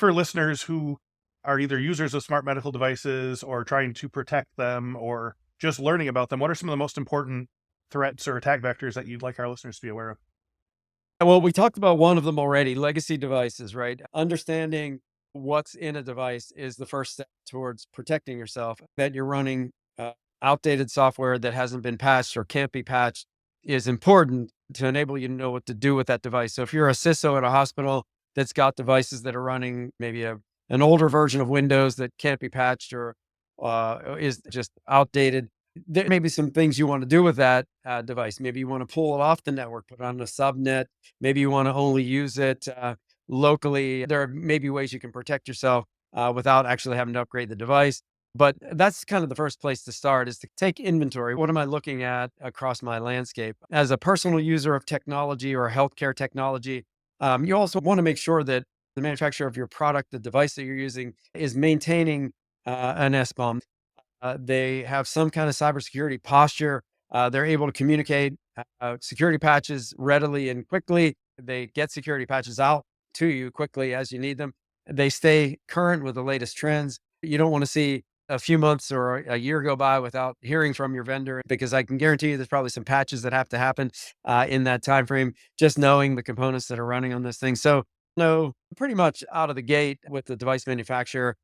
For listeners who are either users of smart medical devices or trying to protect them or just learning about them, what are some of the most important threats or attack vectors that you'd like our listeners to be aware of? Well, we talked about one of them already, legacy devices, right? Understanding what's in a device is the first step towards protecting yourself. That you're running outdated software that hasn't been patched or can't be patched is important to enable you to know what to do with that device. So if you're a CISO at a hospital that's got devices that are running maybe an older version of Windows that can't be patched or is just outdated, there may be some things you want to do with that device. Maybe you want to pull it off the network, put it on a subnet. Maybe you want to only use it locally. There are maybe ways you can protect yourself without actually having to upgrade the device. But that's kind of the first place to start, is to take inventory. What am I looking at across my landscape? As a personal user of technology or healthcare technology, you also want to make sure that the manufacturer of your product, the device that you're using, is maintaining an SBOM. They have some kind of cybersecurity posture. They're able to communicate security patches readily and quickly. They get security patches out to you quickly as you need them. They stay current with the latest trends. You don't want to see a few months or a year go by without hearing from your vendor, because I can guarantee you there's probably some patches that have to happen in that time frame. Just knowing the components that are running on this thing, so no, pretty much out of the gate with the device manufacturer,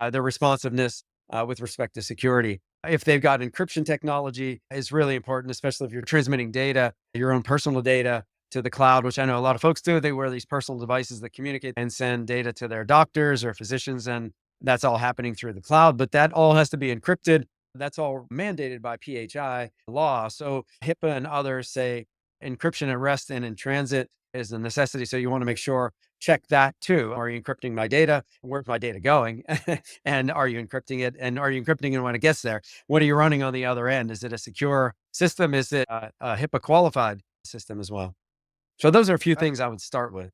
their responsiveness with respect to security. If they've got encryption technology is really important, especially if you're transmitting data, your own personal data to the cloud, which I know a lot of folks do. They wear these personal devices that communicate and send data to their doctors or physicians, and that's all happening through the cloud, but that all has to be encrypted. That's all mandated by PHI law. So HIPAA and others say encryption at rest and in transit is a necessity. So you want to make sure, check that too. Are you encrypting my data? Where's my data going? And are you encrypting it? And are you encrypting it when it gets there? What are you running on the other end? Is it a secure system? Is it a HIPAA qualified system as well? So those are a few things I would start with.